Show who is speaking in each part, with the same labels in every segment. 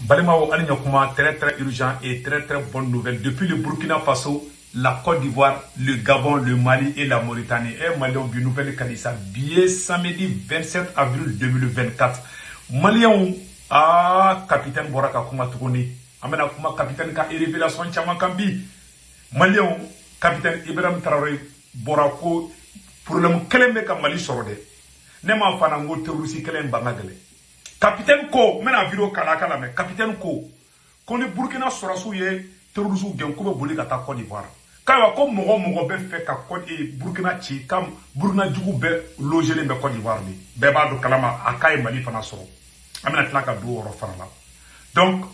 Speaker 1: Balimao Alignokuma, très très urgent et très très bonne nouvelle. Depuis le Burkina Faso, la Côte d'Ivoire, le Gabon, le Mali et la Mauritanie. Et Malion du nouvelle Kanissa, bien samedi 27 avril 2024. Malion, capitaine Boraka Kuma Touroni. Amena Kuma capitaine ka révélation Chama Kambi. Malion, capitaine Ibrahim Traoré Borako, pour le Keleme Kamali Sorode. Nema Fanango Terusi Kelem Bangadele. Capitaine Ko, mena vidéo kalakala mais capitaine Ko, qu'on est Burkina Sorasu ye terrorisme gen ko be boli ka ta Côte d'Ivoire. Kawa ko mogo be fait ka Côte et Burkina ci kam Burkina djugu be loger le Côte d'Ivoire bi. Be ba do kalama akay Mali fana soro. Amena tlaka do oro fana la. Donc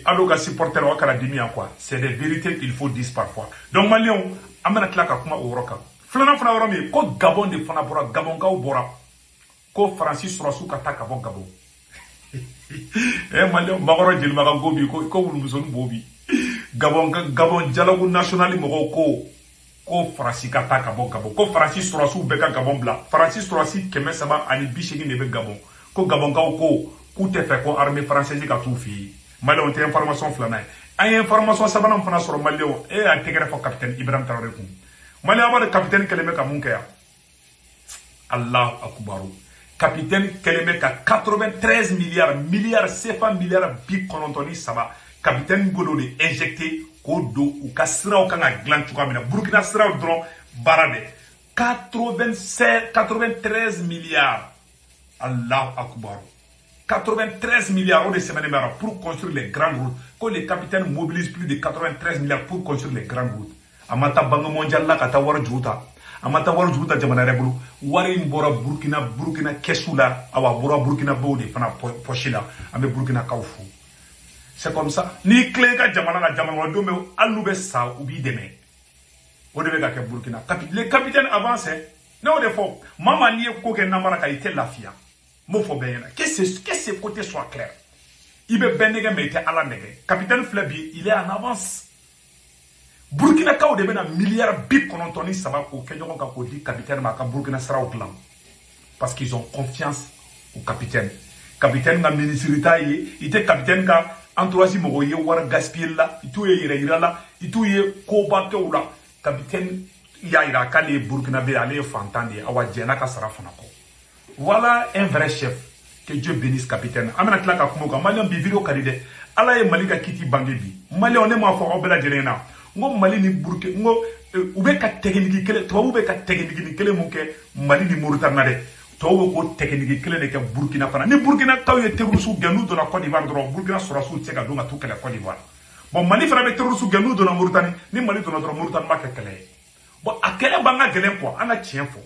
Speaker 1: aloga supporter wa kala dimi en quoi. C'est des vérités qu'il faut dire parfois. Donc Malion amena tlaka kuma oro ka. Flana fana woro mi ko Gabon de fana bora Gabon ka bora. Ko Francis Sorasu kata ka bon Gabon. Malion magoro jeli maga gobi ko wulmuson bobi. Gabon dialogue national mo ko Francis kata ka bon Gabon. Ko Francis Sorasu beka Gabon bla. Francis Sorasu keme sama ani bishegi nebe Gabon. Ko Gabon ka ko te fait ko armée française ka tout fi. Malion te information flana. Ay information sabana fana soro Malion a tegere fo capitaine Ibrahim Traoré kum. Malion ba capitaine keleme ka munke ya. Allah akbaru. Capitaine Keleme ka 93 milliards CFA milliards bi konontoni saba capitaine Godo de injecté kodo ou kasra o kanga glan tuka mina Burkina sra dron barade 93 milliards Allah akbar 93 milliards de semaine pour construire les grandes routes que les capitaines mobilisent plus de 93 milliards pour construire les grandes routes amata bango mondial la kata war juta amata war juta jamana rebulu wari mbora Burkina kesula awa bora Burkina bode fana pochila ame Burkina kaufu. C'est comme ça ni clé ka jamana la jamana do me alube sa ubi deme o debe ka ke Burkina les capitaines avancent non de faux mama ni ko ke namara ka ite lafia mo fo beyena que ce côté soit clair ibe benege mete ala nege capitaine Flebi il est en avance. Burkina Kao de bena milliards bip konontoni saba ko kenyon ka ko di capitaine ma ka Burkina sera au plan parce qu'ils ont confiance au capitaine. Capitaine na ministrita yi ite capitaine ka entourage mo ye war gaspiller la itu ye ira la itu ye ko ba ke ula capitaine ya ira ka le Burkina be aller fantandi awa jena ka sara fana ko. Voilà un vrai chef. Que Dieu bénisse capitaine. Amena klaka kumoka Malion bi video kadide ala ye malika kiti bangebi Malion ne ma fo obela jelena ngo Mali ni Burkina ngo ube ka technique kele to ube ka technique ni kele munke Mali ni Mauritanie de to ko technique kele ne ke Burkina fana ni Burkina taw ye terrorisme genu de la Côte d'Ivoire do Burkina Sorasu tsega do ngatu kele Côte d'Ivoire bon Mali fana be terrorisme genu de la Mauritanie ni Mali do notre Mauritanie ma ke kele bon akele banga gelen ko ana tien fo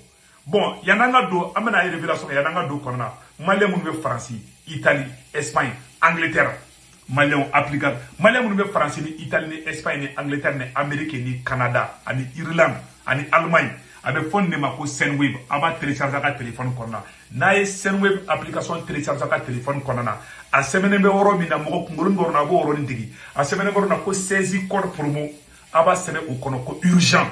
Speaker 1: bon yananga do amena révélation yananga do konna Mali mun be France Italie Espagne Angleterre Malion applicable. Malion nous France ni Italie ni Espagne ni Angleterre ni Amérique ni Canada ni Irlande ni Allemagne avec fond de ma ko Senweb aba télécharger ka téléphone konna na ye Senweb application télécharger ka téléphone konna a semaine be woro mi na mo ngoro ngoro na bo woro ni digi a semaine ngoro na ko 16 code promo aba sene o kono ko urgent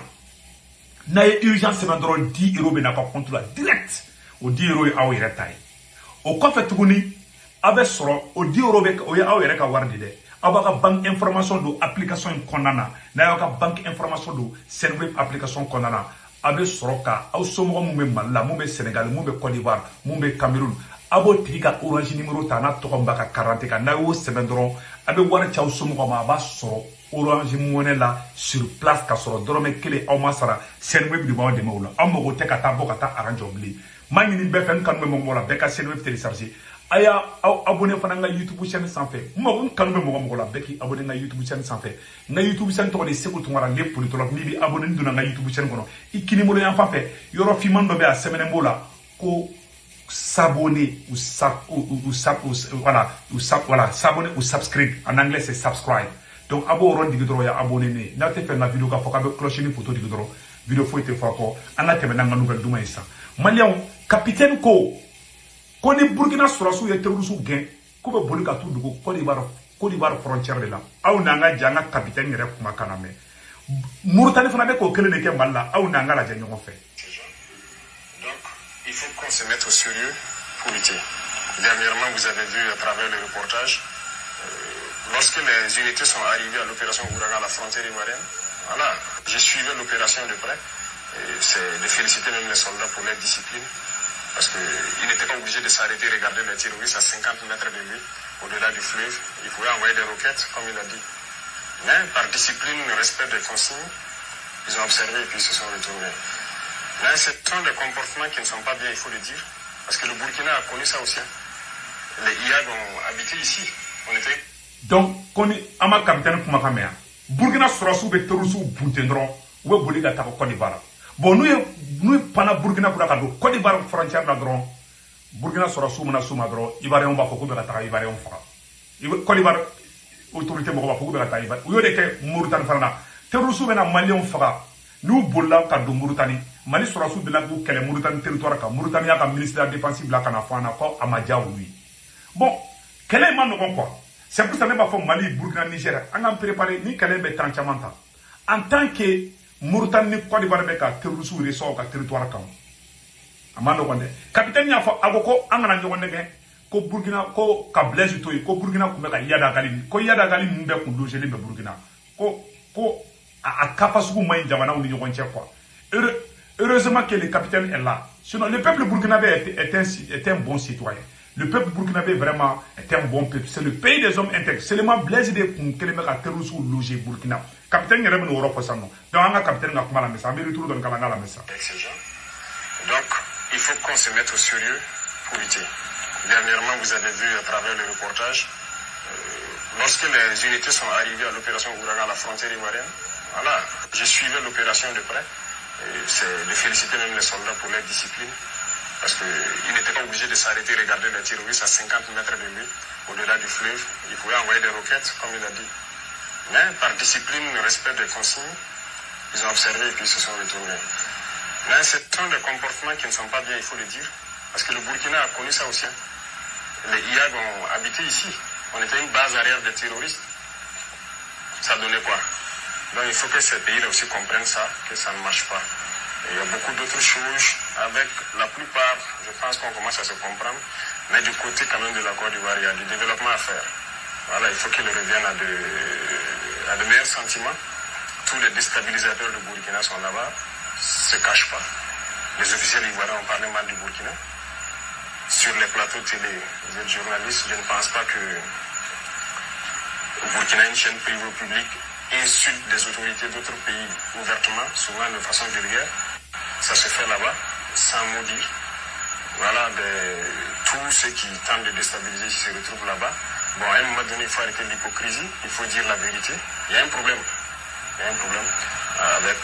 Speaker 1: na ye urgent semaine drone 10 € be na ka compte la direct o 10 € a o yere tay o ko fait tuguni abe soro o di eurobe o ya awere ka wardi de abaka bank information do application konana na ya ka bank information do Senweb application konana abe soro ka aw somo mo be Mali mo be Sénégal mo be Côte d'Ivoire mo be Cameroun abo trika orange numéro ta na to mbaka 40 ka na wo sebendron abe wara chaw somo ko ma ba soro orange money la sur place ka soro dorome kele aw masara Senweb di ba de mawla am mo te ka ta bokata arrange obli mangini be fen kan mo mo la be ka Senweb télécharger aya abonné fana nga YouTube chaîne sans fait mo kan be mo la beki abonné nga YouTube chaîne sans fait nga YouTube chaîne to de seko tungara le politologue ni bi abonné nduna nga YouTube chaîne kono ikini mo yan fa fait yoro fi mando be a semaine mbola ko s'abonner voilà s'abonner ou subscribe en anglais c'est subscribe donc abo ron digidro ya abonné ne na te fait na vidéo ka foka be cloche ni photo digidro vidéo fo ite fako ana te menanga nouvelle duma isa Malion capitaine ko Koni Burkina Sorasu ye terrorisme gen ko be boli ka tu dugo Côte d'Ivoire frontière de la aw nanga janga capitaine yere kuma kana me Mauritanie fana be ko kele ne ke Malla aw nanga la janyo fait.
Speaker 2: Donc il faut qu'on se mette au sérieux pour lutter. Dernièrement vous avez vu à travers les reportages Lorsque les unités sont arrivées à l'opération Ouragan à la frontière ivoirienne, voilà, j'ai suivi l'opération de près. C'est de féliciter même les soldats pour leur discipline, parce qu'ils n'étaient pas obligés de s'arrêter et regarder les terroristes à 50 mètres de lui, au-delà du fleuve. Ils pouvaient envoyer des roquettes, comme il a dit. Mais par discipline, respect des consignes, ils ont observé et puis ils se sont retournés. Mais ce sont des comportements qui ne sont pas bien, il faut le dire, parce que le Burkina a connu ça aussi. Les IAG ont habité ici. On était...
Speaker 1: Donc, quand on a capitaine Kumakamea, Burkina Surasu be terroristes Buntendron, ou est bolé à Côte d'Ivoire. Bon, nous pendant Burkina pour la Côte d'Ivoire frontière là grand, Burkina Surasu mena soumadron, Ivoirien va faut que la taille Ivoirien fera. Côte d'Ivoire autorité moko faut que la taille Ivoirien. Ou est que Mauritanie fera. Terroristes bena Malien fera. Nous bolla ka do Mauritanie. Mali Surasu de la bou qu'elle Mauritanie territoire ka Mauritanie a ministre de la défense la kana fana ko amadia oui. Bon, quel est man quoi? C'est pour ça que je Mali, Burkina, Niger, on a préparé ni quel est Tanchamanta. En tant que Mauritanie, Côte d'Ivoire, terroristes ou ressorts au territoire. Amando Wande. Capitaine Yafo, Agoko, Angana Yonege, Ko Burkina, Ko Kablez, Ko Burkina, Kumeka Yada Galim, Ko Yada Galim, Mbe Kundu, Burkina. Ko a Kapasou Maïn Jamana ou Yonche quoi. Heureusement que le capitaine est là. Sinon, le peuple burkinabé est un bon citoyen. Le peuple burkinabé vraiment est un bon peuple. C'est le pays des hommes intègres. C'est le même blaise de Koukelema terroristes ou logé Burkina. Capitaine Yerem nous Europe ça non. Donc on a capitaine n'a pas la messe. On retourne dans le Kalanga la messe.
Speaker 2: Donc il faut qu'on se mette au sérieux pour lutter. Dernièrement, vous avez vu à travers le reportage, lorsque les unités sont arrivées à l'opération Ouragan à la frontière ivoirienne, voilà, j'ai suivi l'opération de près. C'est de féliciter même les soldats pour leur discipline, parce qu'ils n'étaient pas obligés de s'arrêter et regarder les terroristes à 50 mètres de lui, au-delà du fleuve. Ils pouvaient envoyer des roquettes, comme il a dit. Mais par discipline, respect des consignes, ils ont observé et puis ils se sont retournés. Mais ce sont des comportements qui ne sont pas bien, il faut le dire, parce que le Burkina a connu ça aussi. Les IAG ont habité ici. On était une base arrière des terroristes. Ça donnait quoi? Donc il faut que ces pays-là aussi comprennent ça, que ça ne marche pas. Et il y a beaucoup d'autres choses, avec la plupart, je pense qu'on commence à se comprendre, mais du côté quand même de la Côte d'Ivoire, il y a du développement à faire. Voilà, il faut qu'ils reviennent à de meilleurs sentiments. Tous les déstabilisateurs du Burkina sont là-bas, ne se cachent pas. Les officiels ivoiriens ont parlé mal du Burkina. Sur les plateaux de télé, vous êtes journaliste, je ne pense pas que le Burkina, une chaîne privée au public, insulte des autorités d'autres pays ouvertement, souvent de façon vulgaire. Ça se fait là-bas, sans mot dire. Voilà, tous ceux qui tentent de déstabiliser se retrouvent là-bas. Bon, à un moment donné, il faut arrêter l'hypocrisie, il faut dire la vérité. Il y a un problème. Il y a un problème avec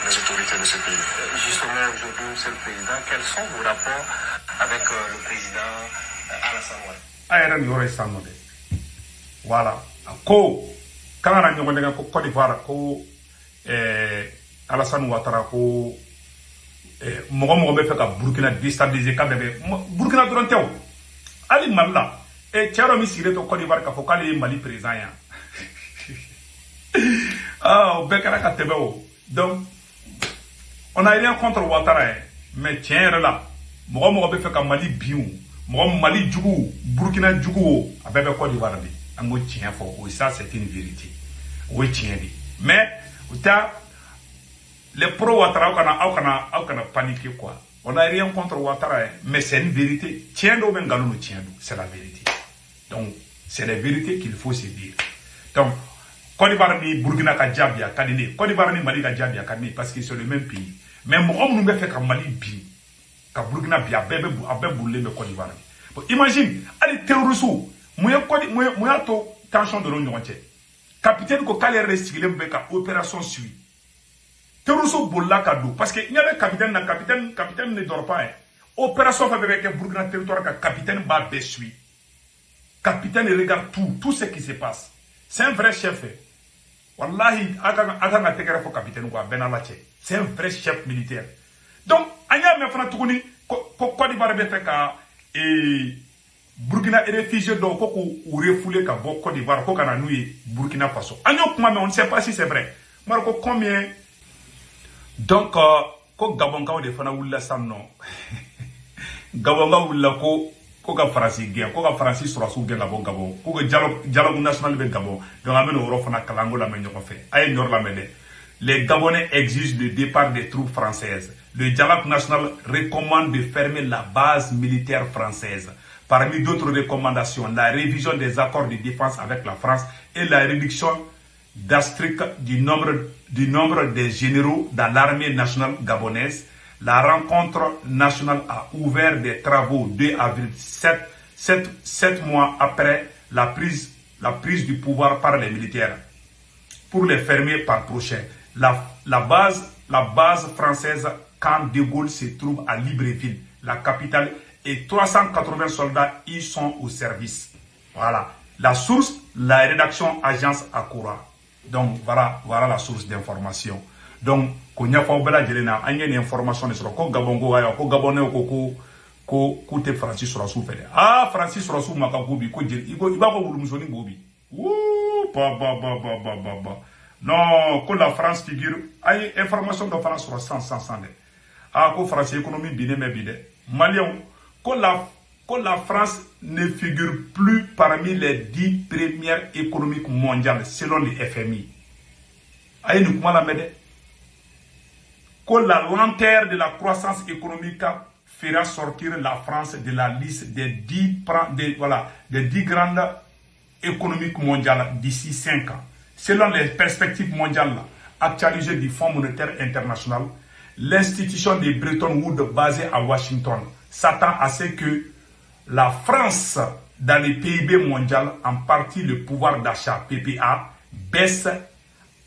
Speaker 2: les autorités de ce pays.
Speaker 3: Justement, aujourd'hui, Monsieur le Président, quels sont vos rapports avec le président Alassane Ouattara?
Speaker 1: Voilà. Ko kana nyongo nga ko Côte d'Ivoire ko Alassane Ouattara ko mogo be fe ka Burkina déstabiliser ka bebe Burkina doron tew ali malla tiaro mi sire to Côte d'Ivoire ka fo kali Mali président ya ah be kara ka tebe o. Donc on a rien contre Ouattara mais tiens là mogo be fe ka Mali biu mogo Mali jugu Burkina jugu a bebe Côte d'Ivoire bi. Ça c'est une vérité. Oui, tiens. Mais les pro Ouattara au kana paniquer quoi. On n'a rien contre Ouattara, mais c'est une vérité. Tiens, c'est la vérité. Donc c'est la vérité qu'il faut se dire. Donc Côte d'Ivoire ni Burkina ka Djabia kadine, Côte d'Ivoire ni Mali ka Djabia kadine parce qu'ils sont le même pays. Mais moi nous me fait ka Mali bi, ka Burkina bi abebe boule me Côte d'Ivoire. Imagine, allez terroristes. Moi, to tension de l'Union entière. Capitaine ko kale restigile mbeka opération suit. Teruso bolla kado parce que il y avait capitaine ne dort pas. Opération avec Burkina territoire ka capitaine ba suit. Capitaine regarde tout ce qui se passe. C'est un vrai chef. Wallahi aga na tekere fo capitaine ko benalache. C'est un vrai chef militaire. Donc anya me fana tukuni ko di barbe ka Burkina est réfugié donc ou refoulé ka Côte d'Ivoire ko kana noué Burkina Faso. Agno kuma mais on ne sait pas si c'est vrai. Marco combien donc ko Gabon ka de fana wulla sanno. Gabon ka wulla ko Koga Francis gain, koga Francis sera sous gain Gabon Gabon, koga dialogue national ben Gabon, donc amène au Rofana Kalango la main fait. Aïe nord la mêlée. Les Gabonais exigent le départ des troupes françaises. Le dialogue national recommande de fermer la base militaire française. Parmi d'autres recommandations, la révision des accords de défense avec la France et la réduction drastique du nombre des généraux dans l'armée nationale gabonaise. La rencontre nationale a ouvert des travaux 2 avril, 7 mois après la prise du pouvoir par les militaires, pour les fermer par prochain. La base française Camp de Gaulle se trouve à Libreville, la capitale, et 380 soldats y sont au service. Voilà. La source, la rédaction agence Akura. Donc voilà la source d'information. Donc, ko nyafa bela jelena anye ni information ne soro ko gabongo aya ko gabonne ko te Francis soro su fele. Ah Francis soro su maka gobi ko jeli iba ko wulu musoni gobi. Ba. Non, ko la France figure ay information de France soro 100 de. Ah ko France économie bine me bide. Malien ko la France ne figure plus parmi les 10 premières économiques mondiales selon le FMI. Ay nous comment la mede que la lenteur de la croissance économique fera sortir la France de la liste des 10 grandes économiques mondiales d'ici 5 ans. Selon les perspectives mondiales actualisées du Fonds monétaire international, l'institution de Bretton Woods basée à Washington s'attend à ce que la France, dans le PIB mondial, en partie le pouvoir d'achat PPA, baisse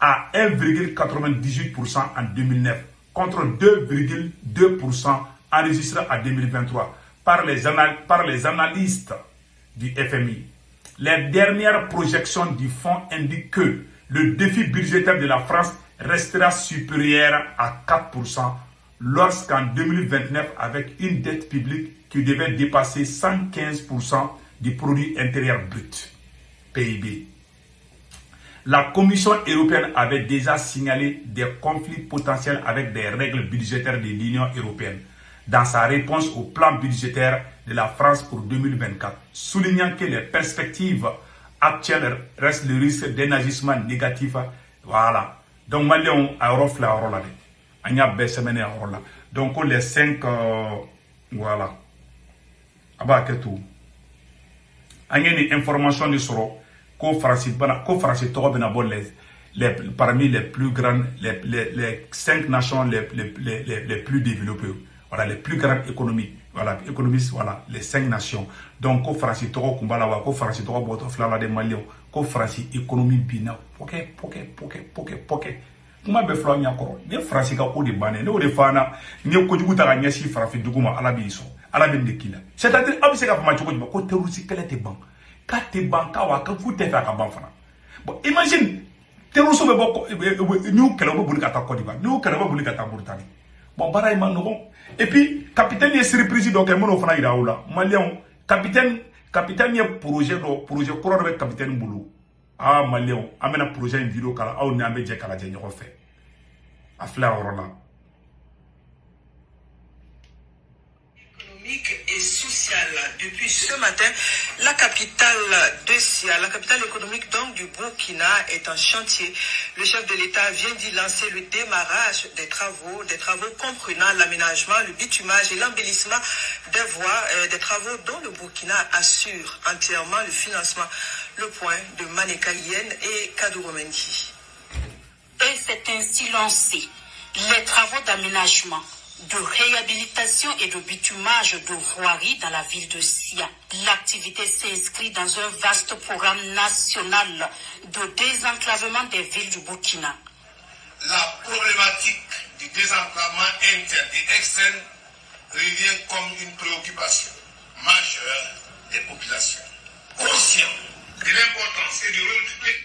Speaker 1: à 1,98% en 2009. Contre 2,2% enregistré en 2023 par les analystes du FMI. Les dernières projections du fonds indiquent que le défi budgétaire de la France restera supérieur à 4% lorsqu'en 2029, avec une dette publique qui devait dépasser 115% du produit intérieur brut, PIB. La Commission européenne avait déjà signalé des conflits potentiels avec des règles budgétaires de l'Union européenne dans sa réponse au plan budgétaire de la France pour 2024, soulignant que les perspectives actuelles restent le risque d'un agissement négatif. Voilà. Donc, Malion a reflé à Rola. Il y a des semaines à Rola. Donc, les 5, voilà. Abat tout. Il y a une information de Soro. Parmi les plus grandes, les 5 nations les plus développées, voilà, les plus grandes économies, voilà, économistes, voilà, les 5 nations. Donc, ko Francis Toro Kumbala, ko Francis Toro Boto Flala de Malion, ko Francis économie bina, poke. Kuma be flo nya ko, ne Francis ka ko de bané, ne o de fana, ne ko jugu ta nya si Francis duguma ala bi so, ala be ndekila. C'est-à-dire abse ka fama choko ko terroriste kele te ban. Kate banka wa ka fute fa ka ban fana. Bon, imagine terroriste be boko ñu kele bo buli ka ta Côte d'Ivoire, ñu kele bo buli ka ta Mauritanie. Bon, bara man no. Et puis capitaine est surprise donc e mono fana ira oula. Malien capitaine est projet ko do capitaine bulu. Ah Malien amena projet une vidéo kala aw ni ambe je kala je ñoko fe. Afla orona.
Speaker 4: Et sociale. Depuis ce matin, la capitale économique donc du Burkina est en chantier. Le chef de l'État vient d'y lancer le démarrage des travaux comprenant l'aménagement, le bitumage et l'embellissement des voies, des travaux dont le Burkina assure entièrement le financement. Le point de Manéka Yen et Kaduro Mendy.
Speaker 5: Et c'est ainsi lancé les travaux d'aménagement, de réhabilitation et de bitumage de voiries dans la ville de Sia. L'activité s'inscrit dans un vaste programme national de désenclavement des villes du Burkina.
Speaker 6: La problématique du désenclavement interne et externe revient comme une préoccupation majeure des populations. Conscient de l'importance et du rôle du pays.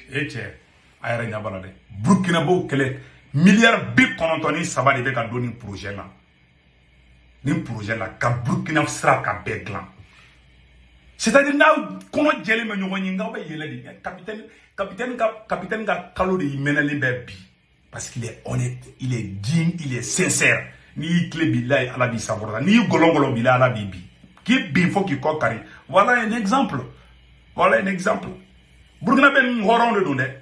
Speaker 1: Burkina Faso kele milliard bi konontoni saba de ka doni projet là. Ni projet là ka Burkina sera ka beglan. C'est-à-dire na kono jeli me nyongo nyinga ba yele di capitaine ga kalo de menali be bi parce qu'il est honnête, il est digne, il est sincère. Ni clé billahi ala bi saborda, ni golongolo billahi ala bi. qui bifo qui kokari. Voilà un exemple. Voilà un exemple. Burkina ben horon de donner.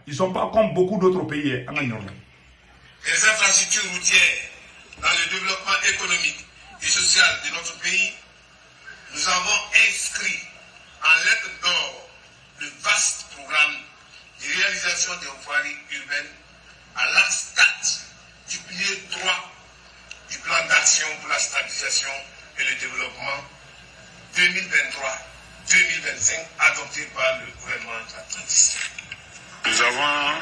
Speaker 1: Ils sont pas comme beaucoup d'autres pays.
Speaker 6: Les infrastructures routières dans le développement économique et social de notre pays, nous avons inscrit en lettres d'or le vaste programme de réalisation des voiries urbaines à l'axe 4 du pilier 3 du plan d'action pour la stabilisation et le développement 2023-2025 adopté par le gouvernement de la transition.
Speaker 7: Nous avons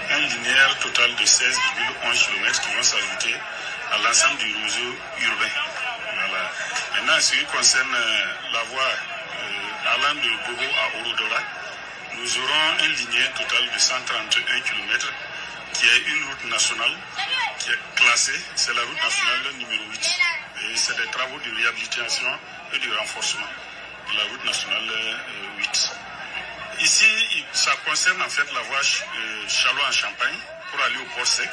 Speaker 7: un linéaire total de 16,11 km qui vont s'ajouter à l'ensemble du réseau urbain. Voilà. Maintenant, ce qui concerne la voie allant de Bobo à Orodora, nous aurons un linéaire total de 131 km qui est une route nationale qui est classée, c'est la route nationale numéro 8. Et c'est des travaux de réhabilitation et de renforcement de la route nationale 8. Ici, ça concerne en fait la voie Chalois en Champagne pour aller au port sec.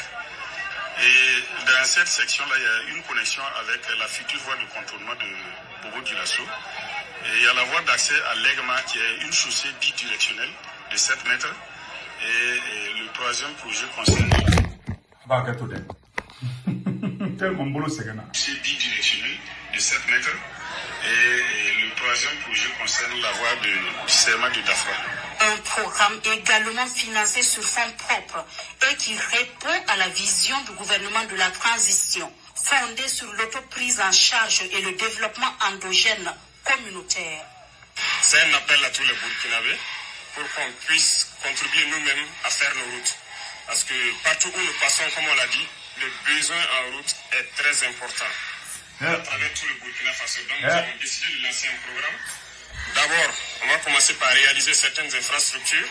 Speaker 7: Et dans cette section-là, il y a une connexion avec la future voie de contournement de Bobo-Dioulasso. Et il y a la voie d'accès à l'Egma qui est une chaussée bidirectionnelle de 7 mètres. Et le troisième projet concerne c'est bidirectionnel de 7 mètres. Et le troisième projet concerne la voie du serment de Dafra.
Speaker 5: Un programme également financé sur fonds propres et qui répond à la vision du gouvernement de la transition, fondé sur l'autoprise en charge et le développement endogène communautaire.
Speaker 2: C'est un appel à tous les Burkinabés pour qu'on puisse contribuer nous-mêmes à faire nos routes. Parce que partout où nous passons, comme on l'a dit, le besoin en route est très important. À travers tout le Burkina Faso. Donc nous avons décidé de lancer un programme. D'abord, on va commencer par réaliser certaines infrastructures,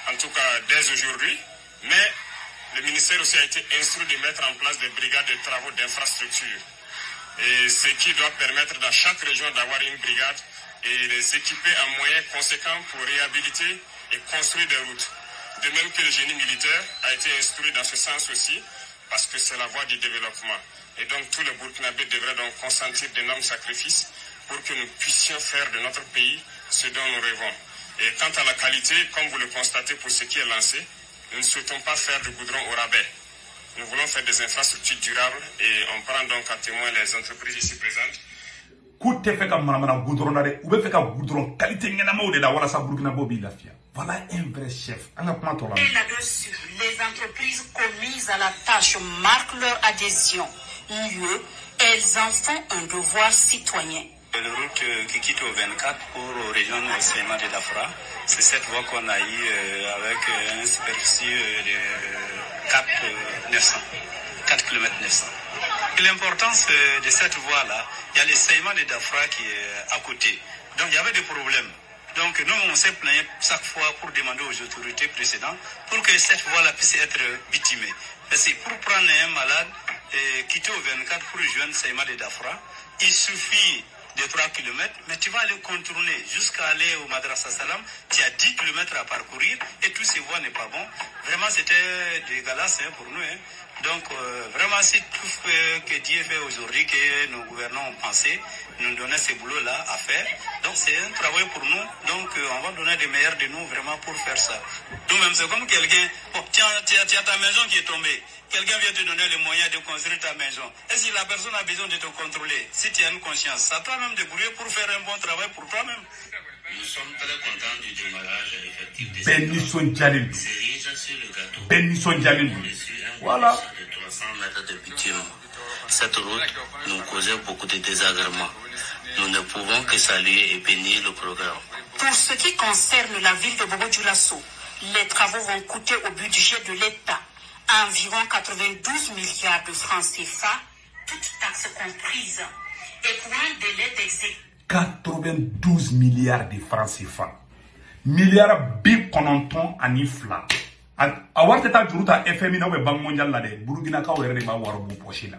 Speaker 2: en tout cas dès aujourd'hui, mais le ministère aussi a été instruit de mettre en place des brigades de travaux d'infrastructure. Et ce qui doit permettre dans chaque région d'avoir une brigade et les équiper en moyens conséquents pour réhabiliter et construire des routes. De même que le génie militaire a été instruit dans ce sens aussi, parce que c'est la voie du développement. Et donc tous les Burkinabés devraient donc consentir d'énormes sacrifices pour que nous puissions faire de notre pays ce dont nous rêvons. Et quant à la qualité, comme vous le constatez pour ce qui est lancé, nous ne souhaitons pas faire du goudron au rabais. Nous voulons faire des infrastructures durables et on prend donc à témoin les entreprises ici présentes.
Speaker 1: Voilà un vrai chef.
Speaker 5: Et là-dessus, les entreprises commises à la tâche marquent leur adhésion. Mieux, elles en font un devoir citoyen.
Speaker 8: La route qui quitte au 24 pour rejoindre le serment de Dafra, c'est cette voie qu'on a eue avec une superficie de 4 km 900. L'importance de cette voie-là, il y a le serment de Dafra qui est à côté. Donc il y avait des problèmes. Donc nous, on s'est plaint chaque fois pour demander aux autorités précédentes pour que cette voie-là puisse être bitumée. Parce que pour prendre un malade et quitter au 24 pour rejoindre le serment de Dafra, il suffit de 3 km, mais tu vas aller contourner jusqu'à aller au Madrasa Salam, tu as 10 km à parcourir et tous ces voies n'est pas bon. Vraiment, c'était dégueulasse pour nous. Donc, vraiment, c'est tout ce que Dieu fait aujourd'hui, que nos gouvernants ont pensé, nous donner ce boulot-là à faire. Donc, c'est un travail pour nous. Donc, on va donner les meilleurs de nous vraiment pour faire ça. Nous-mêmes, c'est comme quelqu'un, oh, tiens, ta maison qui est tombée. Quelqu'un vient te donner les moyens de construire ta maison. Et si la personne a besoin de te contrôler, si tu as une conscience, c'est à toi-même de débrouiller pour faire un bon travail pour toi-même.
Speaker 9: Nous sommes très contents du démarrage effectif de
Speaker 1: Benison Jalil.
Speaker 9: cerise sur le gâteau.
Speaker 1: Benison Jalil. Voilà.
Speaker 9: De 300 mètres de bitume. Cette route nous causait beaucoup de désagréments. Nous ne pouvons que saluer et bénir le programme.
Speaker 5: Pour ce qui concerne la ville de Bobo-Dioulasso, les travaux vont coûter au budget de l'État environ 92 milliards de francs CFA, toutes taxes comprises, et pour un délai d'exécution.
Speaker 1: 92 milliards de francs CFA. Milliards bikononton anifla. A warte ta juruta FMI na we Banque mondiale la de Burkina ka were ba waro bu poche la.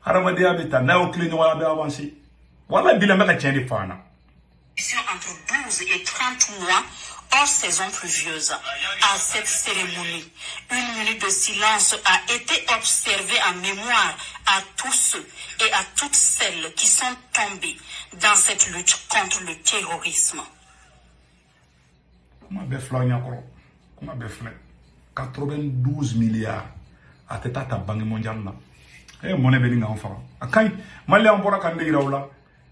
Speaker 1: Haramadiya beta na o clean wala be avancer. Wala bila meka tiende fana.
Speaker 5: entre 12 et 30 mois hors saison pluvieuse. À cette cérémonie, une minute de silence a été observée en mémoire à tous ceux et à toutes celles qui sont tombés dans cette lutte contre le terrorisme.
Speaker 1: 92 milliards à la Banque mondiale. Et mon événement enfant. A quand Mali en bora kande iraola,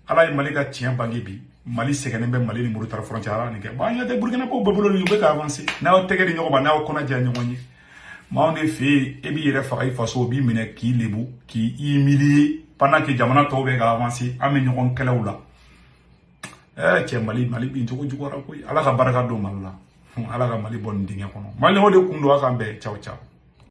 Speaker 1: ala Malika tient bangibi, Mali sekenebe Mali ni muru frontière ni ke. Ba ya de Burkina Faso bobolo ni be ka avancer. Na o tege ni nyoba na o kona ja nyonyi. Ma on fait e bi refa ay faso bi mine ki lebu ki humilier pendant que jamana to be ka avancer ame nyokon kelawula. Che Mali bi njogo jugora ko ala ka baraka do malla. Ala ka Mali bon dinga kono. Mali ho de kundo aka be ciao ciao.